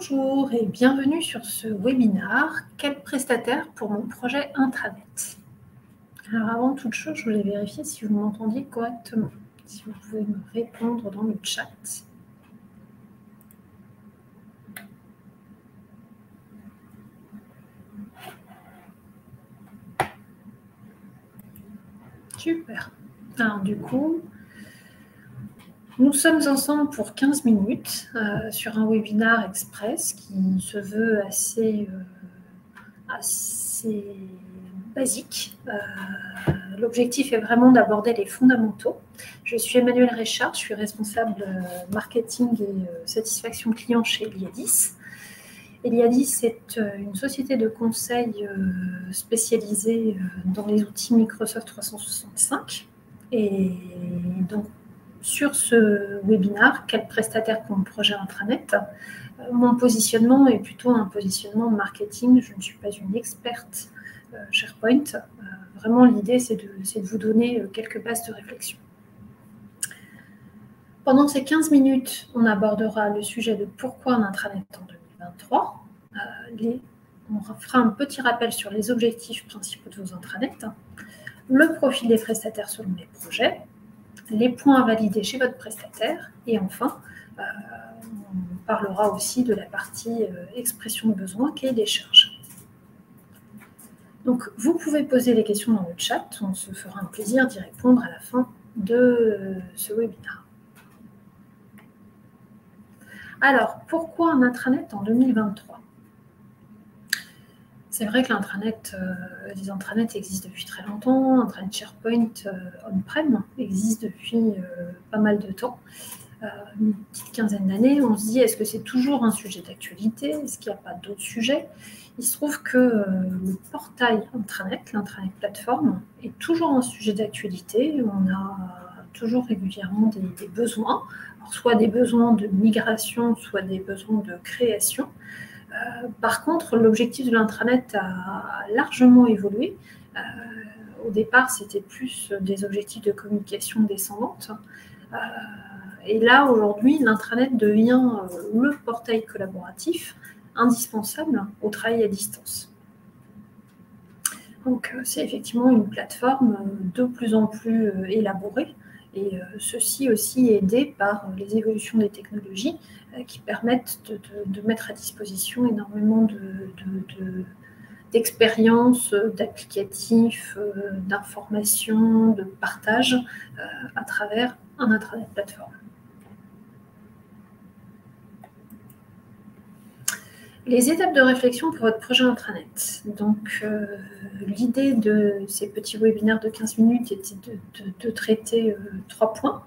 Bonjour et bienvenue sur ce webinaire « Quel prestataire pour mon projet intranet ?» Alors avant toute chose, je voulais vérifier si vous m'entendiez correctement, si vous pouvez me répondre dans le chat. Super. Alors du coup, nous sommes ensemble pour 15 minutes sur un webinaire express qui se veut assez basique. L'objectif est vraiment d'aborder les fondamentaux. Je suis Emmanuelle Richard, je suis responsable marketing et satisfaction client chez Eliadis. Eliadis est une société de conseil spécialisée dans les outils Microsoft 365. Et donc, sur ce webinaire, quel prestataire pour mon projet intranet, mon positionnement est plutôt un positionnement marketing. Je ne suis pas une experte SharePoint. Vraiment, l'idée, c'est de vous donner quelques bases de réflexion. Pendant ces 15 minutes, on abordera le sujet de pourquoi un intranet en 2023. On fera un petit rappel sur les objectifs principaux de vos intranets, le profil des prestataires selon les projets, les points à valider chez votre prestataire, et enfin, on parlera aussi de la partie expression de besoin, cahier des charges. Donc, vous pouvez poser les questions dans le chat, on se fera un plaisir d'y répondre à la fin de ce webinaire. Alors, pourquoi un intranet en 2023 ? C'est vrai que les intranets existent depuis très longtemps. Intranet SharePoint on-prem existe depuis pas mal de temps. Une petite quinzaine d'années, on se dit, est-ce que c'est toujours un sujet d'actualité? Est-ce qu'il n'y a pas d'autres sujets? Il se trouve que le portail intranet, l'intranet plateforme, est toujours un sujet d'actualité. On a toujours régulièrement des besoins, alors, soit des besoins de migration, soit des besoins de création. Par contre, l'objectif de l'intranet a largement évolué. Au départ, c'était plus des objectifs de communication descendante. Et là, aujourd'hui, l'intranet devient le portail collaboratif indispensable au travail à distance. Donc, c'est effectivement une plateforme de plus en plus élaborée, et ceci aussi aidé par les évolutions des technologies qui permettent de mettre à disposition énormément d'expériences, d'applicatifs, d'informations, de partage à travers un intranet plateforme. Les étapes de réflexion pour votre projet intranet. Donc, l'idée de ces petits webinaires de 15 minutes était de traiter 3 points.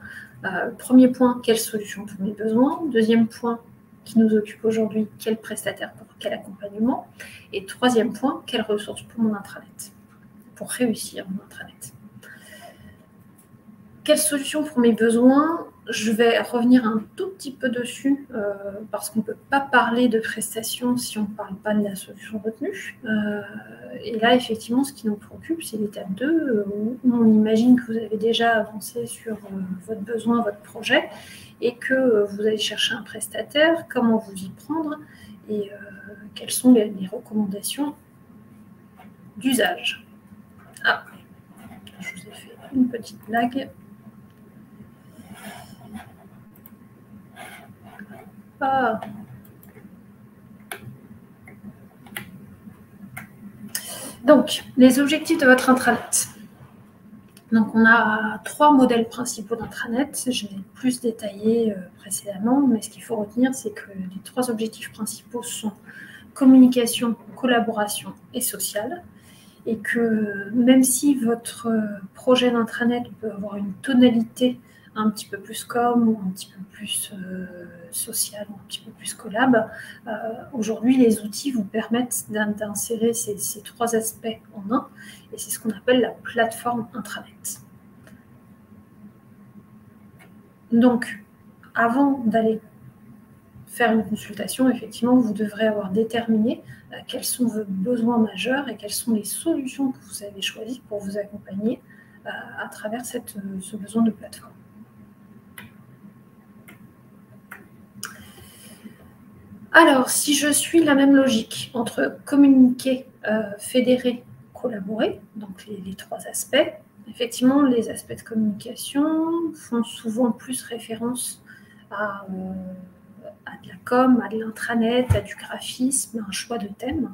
Premier point, quelle solution pour mes besoins? Deuxième point, qui nous occupe aujourd'hui, quel prestataire pour quel accompagnement? Et troisième point, quelles ressources pour mon intranet, pour réussir mon intranet. Quelle solution pour mes besoins? Je vais revenir un tout petit peu dessus parce qu'on ne peut pas parler de prestations si on ne parle pas de la solution retenue. Et là, effectivement, ce qui nous préoccupe, c'est l'étape 2 où on imagine que vous avez déjà avancé sur votre besoin, votre projet et que vous allez chercher un prestataire, comment vous y prendre et quelles sont les recommandations d'usage. Ah, je vous ai fait une petite blague. Ah. Donc, les objectifs de votre intranet. Donc, on a 3 modèles principaux d'intranet. Je l'ai plus détaillé précédemment, mais ce qu'il faut retenir, c'est que les 3 objectifs principaux sont communication, collaboration et social. Et que même si votre projet d'intranet peut avoir une tonalité un petit peu plus com ou un petit peu plus social ou un petit peu plus collab, aujourd'hui les outils vous permettent d'insérer ces 3 aspects en un, et c'est ce qu'on appelle la plateforme intranet. Donc, avant d'aller faire une consultation, effectivement, vous devrez avoir déterminé quels sont vos besoins majeurs et quelles sont les solutions que vous avez choisies pour vous accompagner à travers ce besoin de plateforme. Alors, si je suis la même logique entre communiquer, fédérer, collaborer, donc les trois aspects, effectivement, les aspects de communication font souvent plus référence à de la com, à de l'intranet, à du graphisme, à un choix de thème.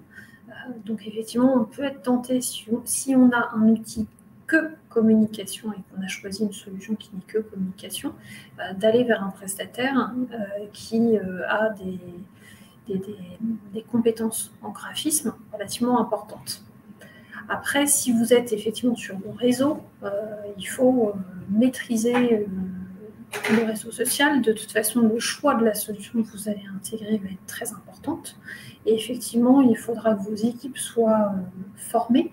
Donc effectivement, on peut être tenté, si on a un outil que communication et qu'on a choisi une solution qui n'est que communication, d'aller vers un prestataire qui a des compétences en graphisme relativement importantes. Après, si vous êtes effectivement sur le réseau, il faut maîtriser le réseau social. De toute façon, le choix de la solution que vous allez intégrer va être très importante. Et effectivement, il faudra que vos équipes soient formées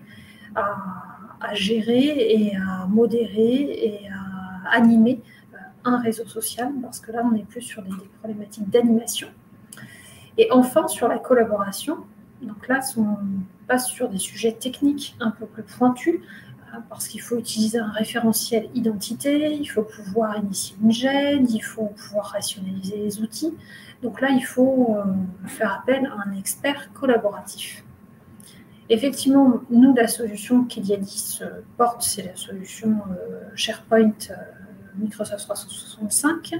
à gérer et à modérer et à animer un réseau social, parce que là, on n'est plus sur des problématiques d'animation. Et enfin, sur la collaboration, donc là, on passe sur des sujets techniques un peu plus pointus, parce qu'il faut utiliser un référentiel identité, il faut pouvoir initier une GED, il faut pouvoir rationaliser les outils. Donc là, il faut faire appel à un expert collaboratif. Effectivement, nous, la solution qu'Iliadis porte, c'est la solution SharePoint Microsoft 365.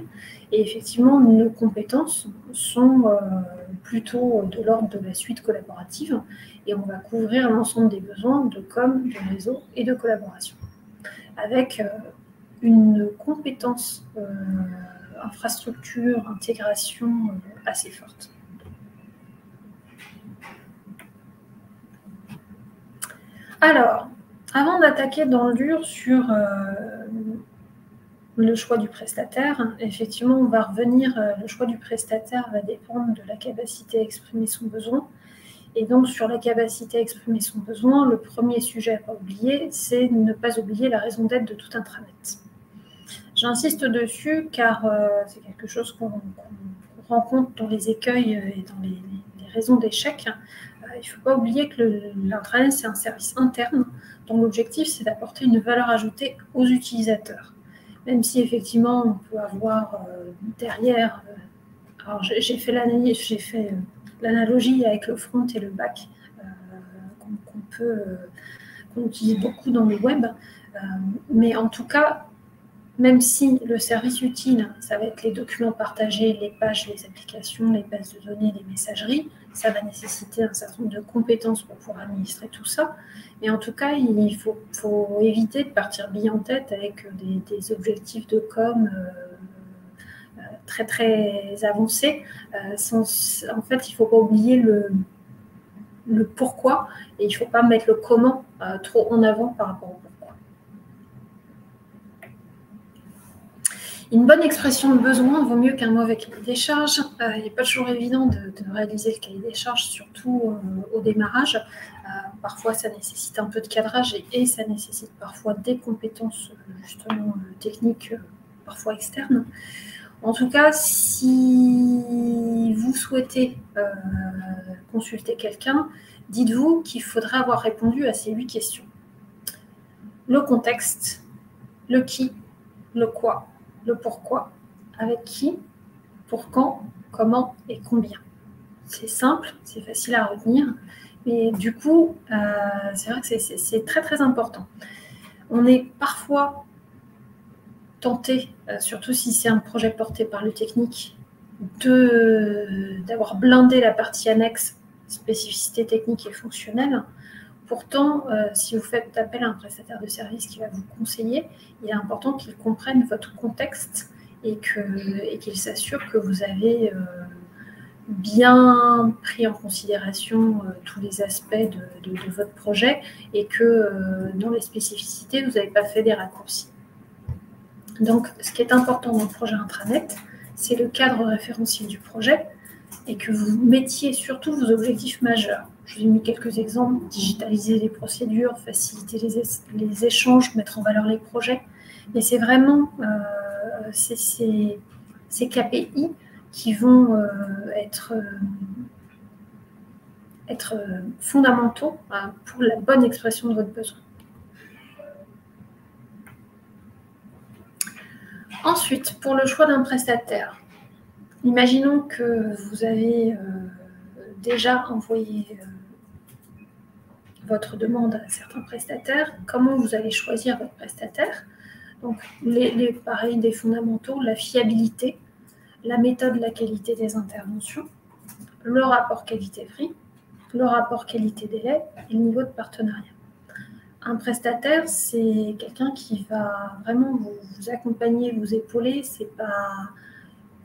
Et effectivement, nos compétences sont plutôt de l'ordre de la suite collaborative. Et on va couvrir l'ensemble des besoins de com, de réseau et de collaboration. Avec une compétence infrastructure, intégration assez forte. Alors, avant d'attaquer dans le dur sur le choix du prestataire, effectivement, on va revenir, le choix du prestataire va dépendre de la capacité à exprimer son besoin. Et donc, sur la capacité à exprimer son besoin, le premier sujet à ne pas oublier, c'est ne pas oublier la raison d'être de tout intranet. J'insiste dessus car c'est quelque chose qu'on rencontre dans les écueils et dans les raisons d'échec. Il ne faut pas oublier que l'intranet, c'est un service interne dont l'objectif, c'est d'apporter une valeur ajoutée aux utilisateurs. Même si, effectivement, on peut avoir derrière... alors, j'ai fait l'analogie avec le front et le back qu'on utilise beaucoup dans le web. Mais en tout cas, même si le service utile, ça va être les documents partagés, les pages, les applications, les bases de données, les messageries, ça va nécessiter un certain nombre de compétences pour pouvoir administrer tout ça. Mais en tout cas, il faut éviter de partir bille en tête avec des objectifs de com très, très avancés. En fait, il ne faut pas oublier le pourquoi et il ne faut pas mettre le comment trop en avant par rapport au pourquoi. Une bonne expression de besoin vaut mieux qu'un mauvais cahier des charges. Il n'est pas toujours évident de réaliser le cahier des charges, surtout au démarrage. Parfois, ça nécessite un peu de cadrage et ça nécessite parfois des compétences justement techniques, parfois externes. En tout cas, si vous souhaitez consulter quelqu'un, dites-vous qu'il faudra avoir répondu à ces 8 questions. Le contexte, le qui, le quoi, le pourquoi, avec qui, pour quand, comment et combien. C'est simple, c'est facile à retenir, mais du coup, c'est vrai que c'est très très important. On est parfois tenté, surtout si c'est un projet porté par le technique, d'avoir blindé la partie annexe, spécificité technique et fonctionnelle. Pourtant, si vous faites appel à un prestataire de service qui va vous conseiller, il est important qu'il comprenne votre contexte et qu'il s'assure que vous avez bien pris en considération tous les aspects de votre projet et que dans les spécificités, vous n'avez pas fait des raccourcis. Donc, ce qui est important dans le projet intranet, c'est le cadre référentiel du projet et que vous mettiez surtout vos objectifs majeurs. Je vous ai mis quelques exemples: digitaliser les procédures, faciliter les échanges, mettre en valeur les projets. Mais c'est vraiment ces KPI qui vont être fondamentaux pour la bonne expression de votre besoin. Ensuite, pour le choix d'un prestataire, Imaginons que vous avez déjà envoyé votre demande à certains prestataires. Comment vous allez choisir votre prestataire? Donc, pareil, des fondamentaux, la fiabilité, la méthode, la qualité des interventions, le rapport qualité-prix, le rapport qualité-délai et le niveau de partenariat. Un prestataire, c'est quelqu'un qui va vraiment vous accompagner, vous épauler. C'est pas...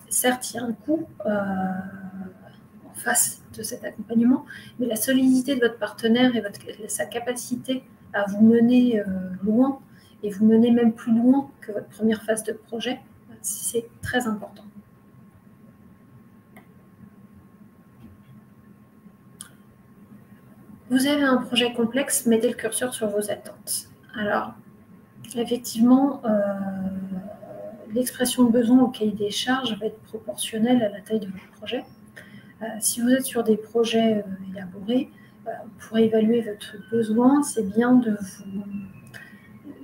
Certes, il y a un coût en face de cet accompagnement, mais la solidité de votre partenaire et sa capacité à vous mener loin, et vous mener même plus loin que votre première phase de projet, c'est très important. Vous avez un projet complexe, mettez le curseur sur vos attentes. Alors, effectivement, l'expression de besoin au cahier des charges va être proportionnelle à la taille de votre projet. Si vous êtes sur des projets élaborés, pour évaluer votre besoin, c'est bien de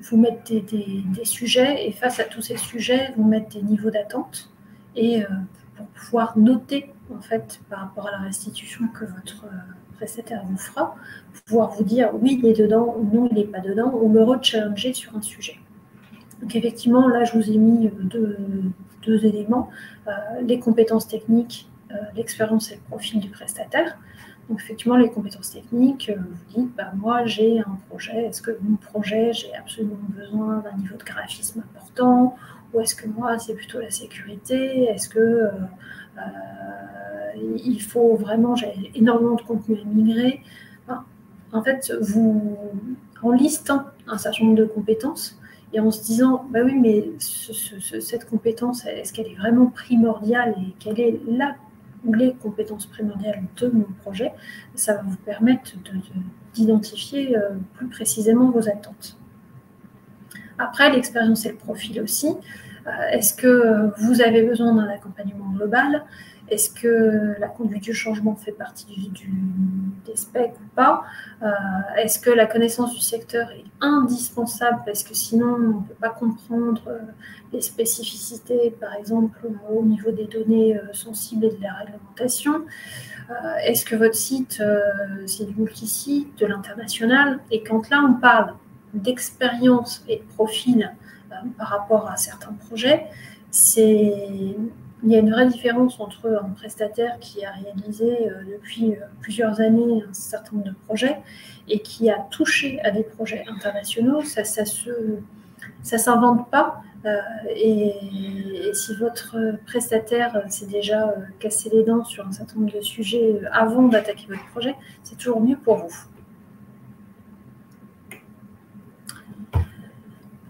vous mettre des sujets, et face à tous ces sujets, vous mettre des niveaux d'attente, et pour pouvoir noter, en fait, par rapport à la restitution que votre prestataire vous fera, pouvoir vous dire oui, il est dedans, ou non, il n'est pas dedans, ou me re-challenger sur un sujet. Donc effectivement, là, je vous ai mis deux éléments, les compétences techniques, l'expérience et le profil du prestataire. Donc effectivement, les compétences techniques, vous dites, moi j'ai un projet, est-ce que mon projet, j'ai absolument besoin d'un niveau de graphisme important, ou est-ce que moi, c'est plutôt la sécurité, est-ce que il faut vraiment, j'ai énormément de contenu à migrer. Enfin, en fait, en listant un certain nombre de compétences, et en se disant, oui, mais cette compétence, est-ce qu'elle est vraiment primordiale, et quelle est la ou les compétences primordiales de mon projet, ça va vous permettre d'identifier plus précisément vos attentes. Après, l'expérience et le profil aussi. Est-ce que vous avez besoin d'un accompagnement global? Est-ce que la conduite du changement fait partie des specs ou pas? Est-ce que la connaissance du secteur est indispensable, parce que sinon on ne peut pas comprendre les spécificités, par exemple au niveau des données sensibles et de la réglementation? Est-ce que votre site, c'est du multisite, de l'international? Et quand là on parle d'expérience et de profil par rapport à certains projets, il y a une vraie différence entre un prestataire qui a réalisé depuis plusieurs années un certain nombre de projets et qui a touché à des projets internationaux. Ça s'invente pas. Et si votre prestataire s'est déjà cassé les dents sur un certain nombre de sujets avant d'attaquer votre projet, c'est toujours mieux pour vous.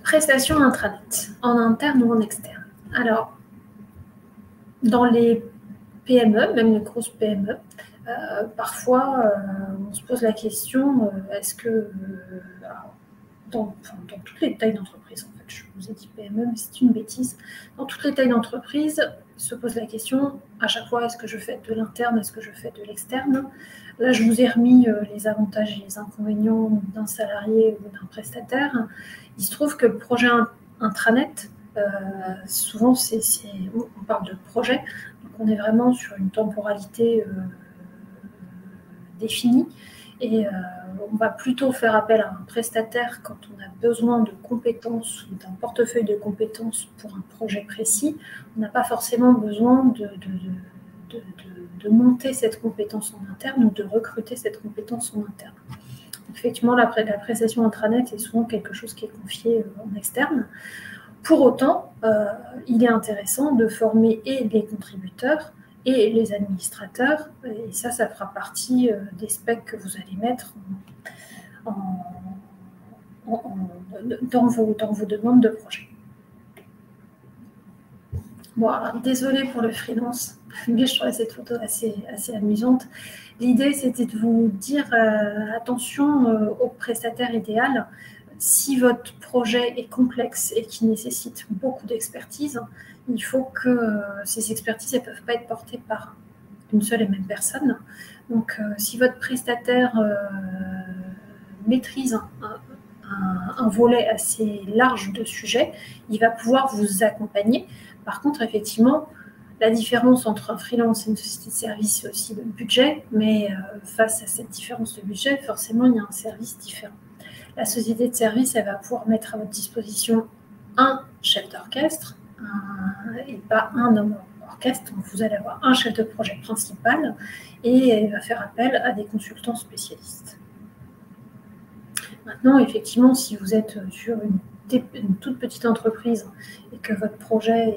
Prestations intranet, en interne ou en externe. Alors, dans les PME, même les grosses PME, parfois on se pose la question, est-ce que dans toutes les tailles d'entreprise, en fait, je vous ai dit PME, mais c'est une bêtise, dans toutes les tailles d'entreprise, se pose la question à chaque fois, est-ce que je fais de l'interne, est-ce que je fais de l'externe? Là, je vous ai remis les avantages et les inconvénients d'un salarié ou d'un prestataire. Il se trouve que le projet intranet, souvent, on parle de projet, donc on est vraiment sur une temporalité définie, et on va plutôt faire appel à un prestataire quand on a besoin de compétences ou d'un portefeuille de compétences pour un projet précis. On n'a pas forcément besoin de monter cette compétence en interne ou de recruter cette compétence en interne. Donc, effectivement, la prestation intranet est souvent quelque chose qui est confié en externe. Pour autant, il est intéressant de former et les contributeurs et les administrateurs, et ça fera partie des specs que vous allez mettre dans vos demandes de projet. Bon, alors, désolée pour le freelance, mais je trouvais cette photo assez amusante. L'idée, c'était de vous dire attention au prestataire idéal. Si votre projet est complexe et qui nécessite beaucoup d'expertise, il faut que ces expertises ne peuvent pas être portées par une seule et même personne. Donc, si votre prestataire maîtrise un volet assez large de sujets, il va pouvoir vous accompagner. Par contre, effectivement, La différence entre un freelance et une société de service, c'est aussi le budget, mais face à cette différence de budget, forcément, il y a un service différent. La société de service, elle va pouvoir mettre à votre disposition un chef d'orchestre et pas un homme orchestre. Donc, vous allez avoir un chef de projet principal et elle va faire appel à des consultants spécialistes. Maintenant, effectivement, si vous êtes sur une toute petite entreprise et que votre projet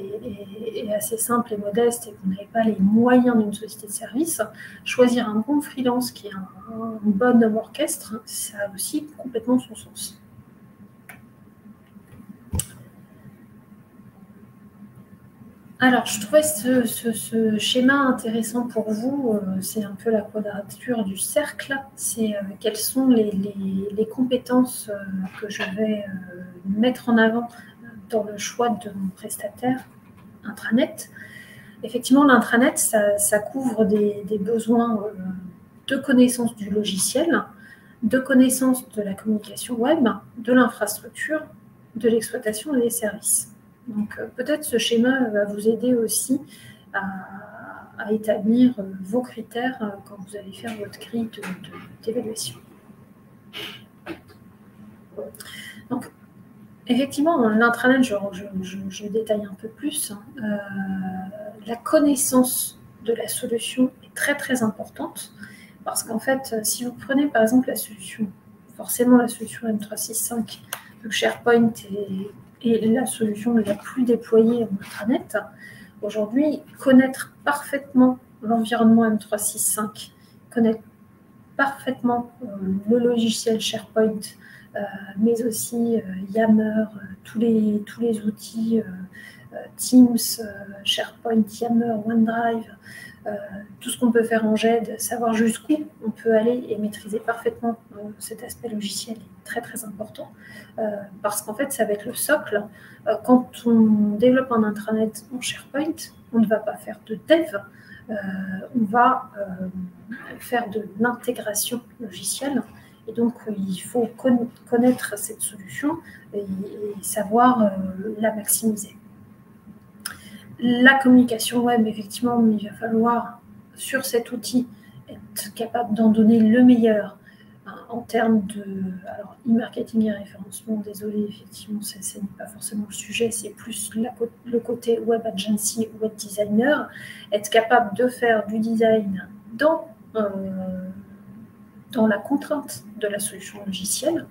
est assez simple et modeste et que vous n'avez pas les moyens d'une société de service, choisir un bon freelance qui est un bon homme orchestre, ça a aussi complètement son sens. Alors, je trouvais ce schéma intéressant pour vous. C'est un peu la quadrature du cercle. C'est quelles sont les compétences que je vais mettre en avant dans le choix de mon prestataire intranet. Effectivement, l'intranet, ça couvre des besoins de connaissance du logiciel, de connaissance de la communication web, de l'infrastructure, de l'exploitation et des services. Donc, peut-être ce schéma va vous aider aussi à établir vos critères quand vous allez faire votre grille d'évaluation. Donc, effectivement, l'intranet, je détaille un peu plus. La connaissance de la solution est très, très importante parce qu'en fait, si vous prenez par exemple la solution, forcément la solution M365, le SharePoint est la solution la plus déployée en intranet. Aujourd'hui, connaître parfaitement l'environnement M365, connaître parfaitement le logiciel SharePoint, mais aussi Yammer, tous les outils Teams, SharePoint, Yammer, OneDrive, tout ce qu'on peut faire en GED, savoir jusqu'où on peut aller et maîtriser parfaitement cet aspect logiciel est très très important parce qu'en fait ça va être le socle. Quand on développe un intranet en SharePoint, on ne va pas faire de dev, on va faire de l'intégration logicielle et donc il faut connaître cette solution et savoir la maximiser. La communication web, effectivement, il va falloir, sur cet outil, être capable d'en donner le meilleur en termes de... Alors, e-marketing et référencement, désolé, effectivement, ce n'est pas forcément le sujet, c'est plus le côté web agency, web designer, être capable de faire du design dans la contrainte de la solution logicielle.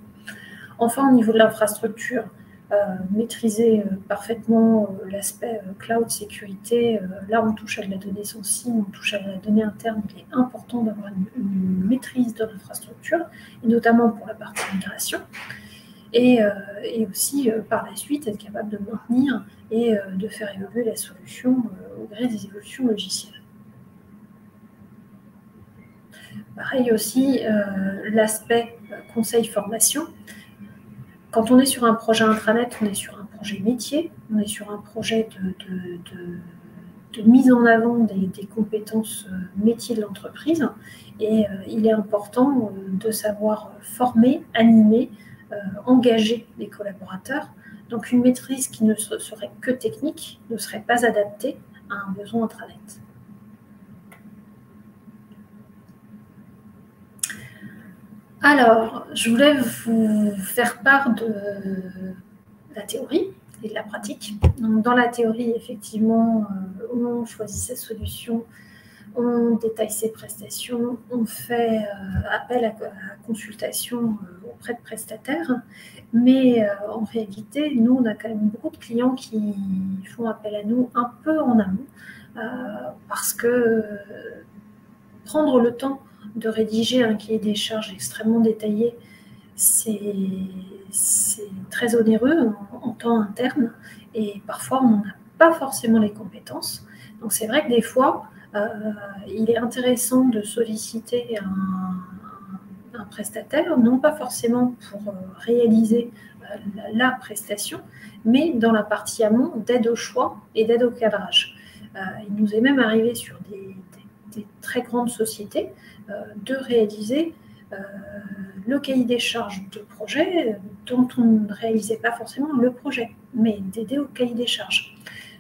Enfin, au niveau de l'infrastructure, maîtriser parfaitement l'aspect cloud sécurité. Là, on touche à de la donnée sensible, on touche à la donnée interne. Il est important d'avoir une maîtrise de l'infrastructure, et notamment pour la partie migration. Et aussi, par la suite, être capable de maintenir et de faire évoluer la solution au gré des évolutions logicielles. Pareil aussi, l'aspect conseil-formation. Quand on est sur un projet intranet, on est sur un projet métier, on est sur un projet de mise en avant des compétences métiers de l'entreprise. Et il est important de savoir former, animer, engager les collaborateurs. Donc une maîtrise qui ne serait que technique ne serait pas adaptée à un besoin intranet. Alors, je voulais vous faire part de la théorie et de la pratique. Donc, dans la théorie, effectivement, on choisit sa solution, on détaille ses prestations, on fait appel à consultation auprès de prestataires. Mais en réalité, nous, on a quand même beaucoup de clients qui font appel à nous un peu en amont parce que prendre le temps de rédiger un cahier des charges extrêmement détaillé, c'est très onéreux en temps interne et parfois on n'a pas forcément les compétences. Donc c'est vrai que des fois, il est intéressant de solliciter un prestataire, non pas forcément pour réaliser la prestation, mais dans la partie amont d'aide au choix et d'aide au cadrage. Il nous est même arrivé sur des très grandes sociétés de réaliser le cahier des charges de projet dont on ne réalisait pas forcément le projet, mais d'aider au cahier des charges.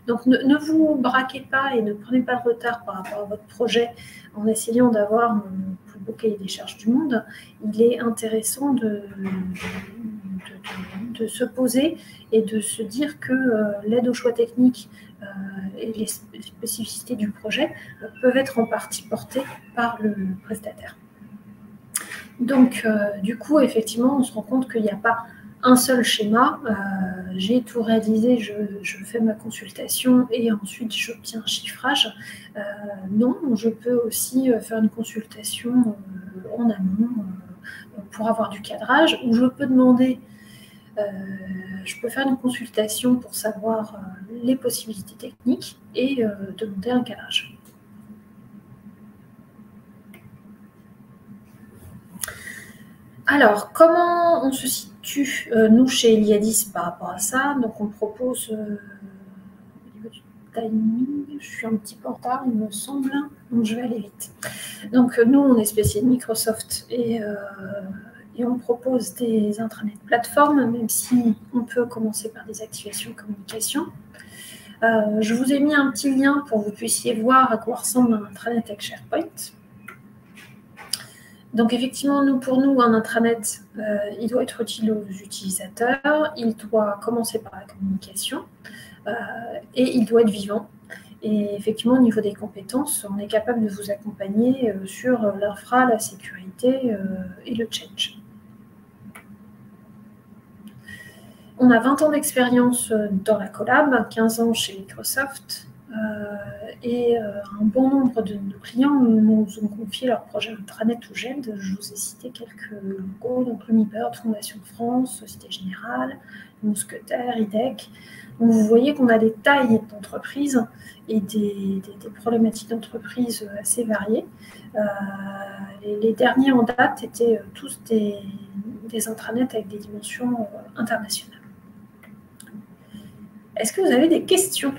Donc, ne vous braquez pas et ne prenez pas de retard par rapport à votre projet en essayant d'avoir le plus beau cahier des charges du monde. Il est intéressant de se poser et de se dire que l'aide aux choix techniques et les spécificités du projet peuvent être en partie portées par le prestataire. Donc, du coup, effectivement, on se rend compte qu'il n'y a pas un seul schéma. J'ai tout réalisé, je fais ma consultation et ensuite j'obtiens un chiffrage. Non, je peux aussi faire une consultation en amont pour avoir du cadrage, ou je peux demander, je peux faire une consultation pour savoir les possibilités techniques et demander un cadrage. Alors, comment on se situe, nous, chez Eliadis, par rapport à ça? Donc, on propose, au niveau du timing, je suis un petit peu en retard, il me semble, donc je vais aller vite. Donc, nous, on est spécialisé Microsoft et on propose des intranets de plateforme, même si on peut commencer par des activations communication. Je vous ai mis un petit lien pour que vous puissiez voir à quoi ressemble un intranet avec SharePoint. Donc effectivement, pour nous, un intranet, il doit être utile aux utilisateurs, il doit commencer par la communication et il doit être vivant. Et effectivement, au niveau des compétences, on est capable de vous accompagner sur l'infra, la sécurité et le change. On a 20 ans d'expérience dans la collab, 15 ans chez Microsoft, et un bon nombre de nos clients nous ont confié leur projet intranet ou GED. Je vous ai cité quelques logos, donc Lumibird, Fondation de France, Société Générale, Mousquetaire, IDEC. Donc vous voyez qu'on a des tailles d'entreprises et des problématiques d'entreprise assez variées. Les derniers en date étaient tous des intranets avec des dimensions internationales. Est-ce que vous avez des questions ?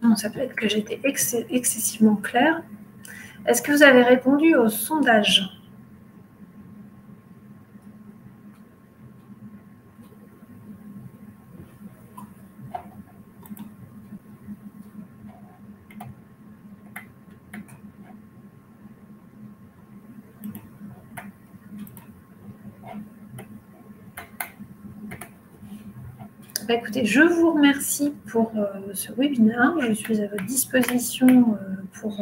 Non, ça peut être que j'étais excessivement claire. Est-ce que vous avez répondu au sondage ? Écoutez, je vous remercie pour ce webinaire. Je suis à votre disposition pour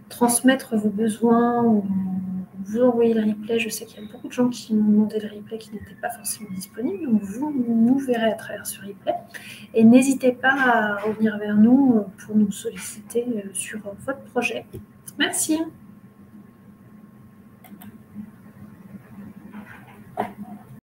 transmettre vos besoins ou vous envoyer le replay. Je sais qu'il y a beaucoup de gens qui m'ont demandé le replay qui n'était pas forcément disponible. Donc, vous nous verrez à travers ce replay. Et n'hésitez pas à revenir vers nous pour nous solliciter sur votre projet. Merci.